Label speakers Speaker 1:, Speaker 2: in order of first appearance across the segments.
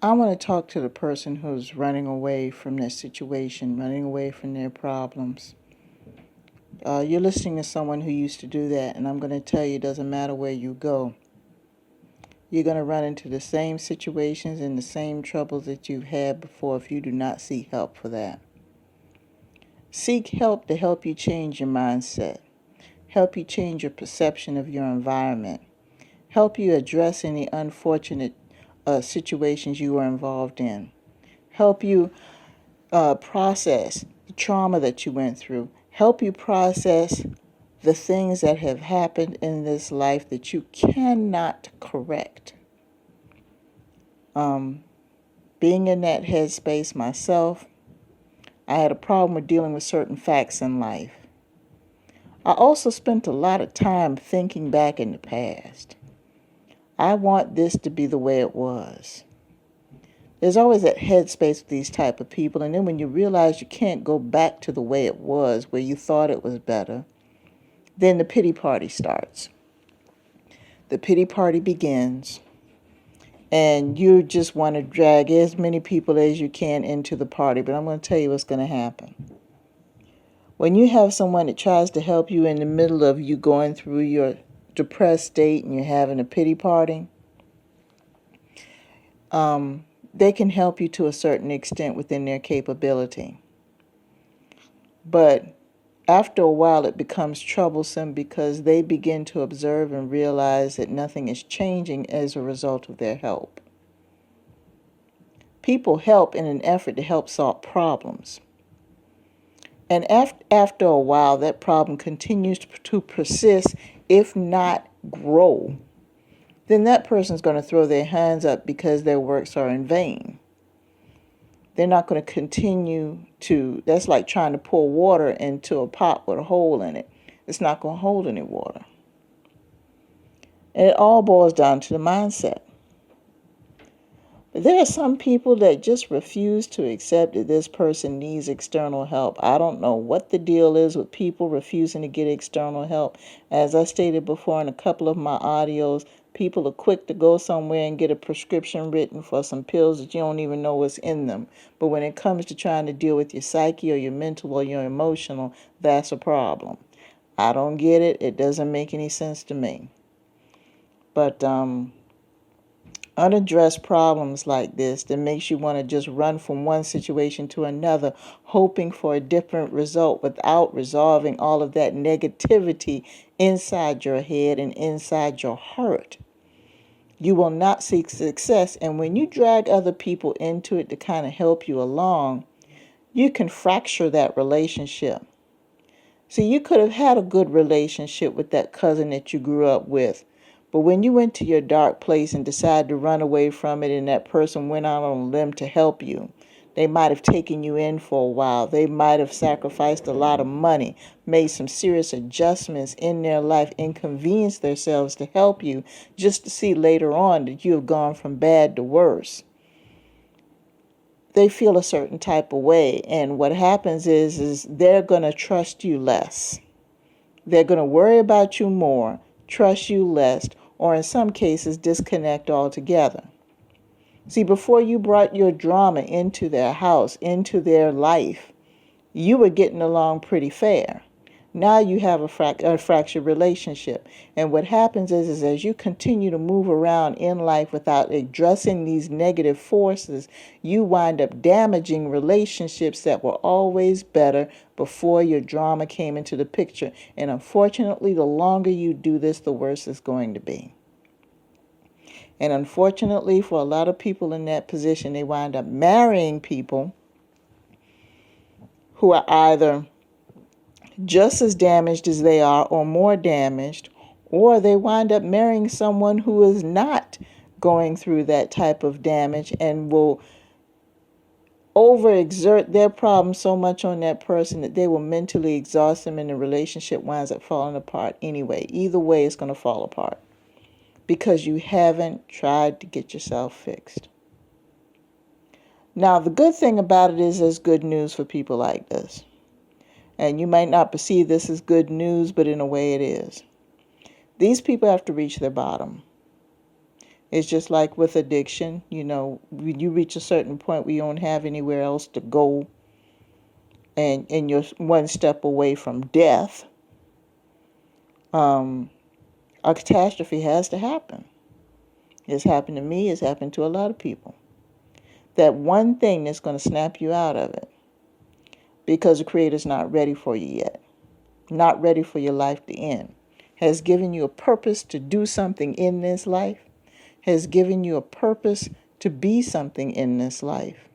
Speaker 1: I want to talk to the person who's running away from their situation, running away from their problems. You're listening to someone who used to do that, and I'm going to tell you it doesn't matter where you go. You're going to run into the same situations and the same troubles that you've had before if you do not seek help for that. Seek help to help you change your mindset, help you change your perception of your environment, help you address any unfortunate situations you were involved in, help you process the trauma that you went through, help you process the things that have happened in this life that you cannot correct. Being in that headspace myself, I had a problem with dealing with certain facts in life. I also spent a lot of time thinking back in the past. I want this to be the way it was. There's always that headspace with these type of people, and then when you realize you can't go back to the way it was, where you thought it was better, then the pity party starts. The pity party begins, and you just want to drag as many people as you can into the party, but I'm going to tell you what's going to happen. When you have someone that tries to help you in the middle of you going through your depressed state and you're having a pity party, they can help you to a certain extent within their capability. But after a while, it becomes troublesome because they begin to observe and realize that nothing is changing as a result of their help. People help in an effort to help solve problems. And after a while, that problem continues to persist, if not grow. Then that person's going to throw their hands up because their works are in vain. They're not going to continue to, that's like trying to pour water into a pot with a hole in it. It's not going to hold any water. And it all boils down to the mindset. But there are some people that just refuse to accept that this person needs external help. I don't know what the deal is with people refusing to get external help. As I stated before in a couple of my audios, people are quick to go somewhere and get a prescription written for some pills that you don't even know what's in them. But when it comes to trying to deal with your psyche or your mental or your emotional, that's a problem. I don't get it. It doesn't make any sense to me. But unaddressed problems like this that makes you want to just run from one situation to another, hoping for a different result without resolving all of that negativity inside your head and inside your heart. You will not seek success. And when you drag other people into it to kind of help you along, you can fracture that relationship. See, you could have had a good relationship with that cousin that you grew up with. But when you went to your dark place and decided to run away from it and that person went out on a limb to help you, they might have taken you in for a while. They might have sacrificed a lot of money, made some serious adjustments in their life, inconvenienced themselves to help you, just to see later on that you have gone from bad to worse. They feel a certain type of way, and what happens is they're going to trust you less. They're going to worry about you more, trust you less, or in some cases disconnect altogether. See, before you brought your drama into their house, into their life, you were getting along pretty fair. Now you have a fractured relationship. And what happens is as you continue to move around in life without addressing these negative forces, you wind up damaging relationships that were always better before your drama came into the picture. And unfortunately, the longer you do this, the worse it's going to be. And unfortunately, for a lot of people in that position, they wind up marrying people who are either just as damaged as they are or more damaged, or they wind up marrying someone who is not going through that type of damage and will overexert their problem so much on that person that they will mentally exhaust them and the relationship winds up falling apart anyway. Either way, it's going to fall apart because you haven't tried to get yourself fixed. Now, the good thing about it is there's good news for people like this. And you might not perceive this as good news, but in a way it is. These people have to reach their bottom. It's just like with addiction. When you reach a certain point where you don't have anywhere else to go, and you're one step away from death, a catastrophe has to happen. It's happened to me. It's happened to a lot of people. That one thing that's going to snap you out of it, because the Creator's not ready for you yet, not ready for your life to end, has given you a purpose to do something in this life, has given you a purpose to be something in this life.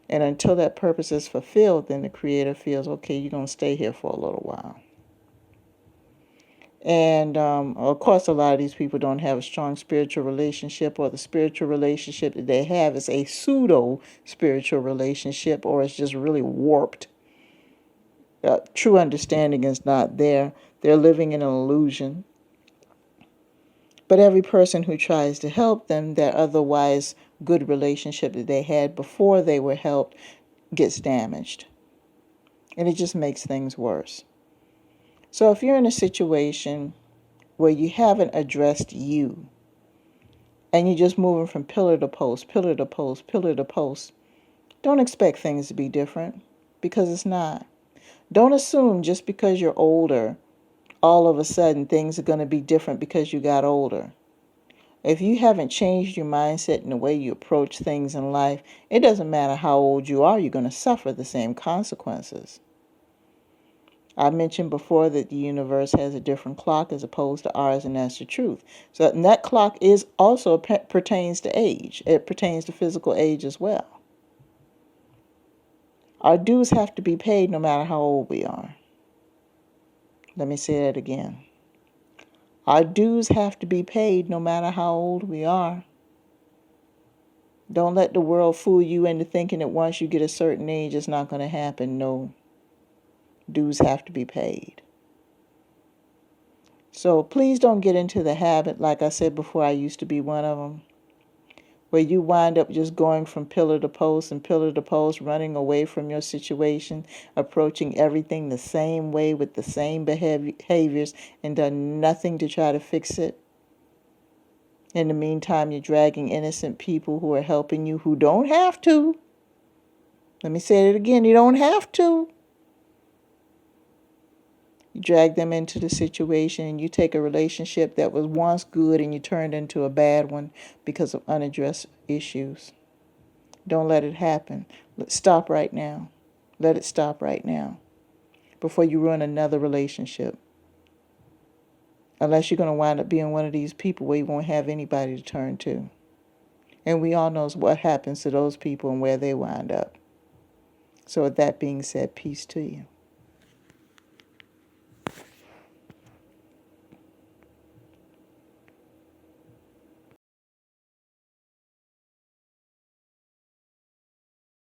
Speaker 1: And until that purpose is fulfilled, then the Creator feels, okay, you're going to stay here for a little while. And of course, a lot of these people don't have a strong spiritual relationship, or the spiritual relationship that they have is a pseudo spiritual relationship, or it's just really warped. True understanding is not there. They're living in an illusion. But every person who tries to help them, their otherwise good relationship that they had before they were helped, gets damaged. And it just makes things worse. So if you're in a situation where you haven't addressed you, and you're just moving from pillar to post, pillar to post, pillar to post, don't expect things to be different, because it's not. Don't assume just because you're older, all of a sudden things are going to be different because you got older. If you haven't changed your mindset and the way you approach things in life, it doesn't matter how old you are, you're going to suffer the same consequences. I mentioned before that the universe has a different clock as opposed to ours, and that's the truth. So and that clock is also pertains to age. It pertains to physical age as well. Our dues have to be paid no matter how old we are. Let me say that again. Our dues have to be paid no matter how old we are. Don't let the world fool you into thinking that once you get a certain age, it's not going to happen. No. Dues have to be paid. So please don't get into the habit, like I said before, I used to be one of them, where you wind up just going from pillar to post and pillar to post, running away from your situation, approaching everything the same way with the same behaviors, and done nothing to try to fix it. In the meantime, you're dragging innocent people who are helping you, who don't have to. Let me say it again, you don't have to. You drag them into the situation, and you take a relationship that was once good and you turned into a bad one because of unaddressed issues. Don't let it happen. Stop right now. Let it stop right now before you ruin another relationship. Unless you're going to wind up being one of these people where you won't have anybody to turn to. And we all know what happens to those people and where they wind up. So with that being said, peace to you.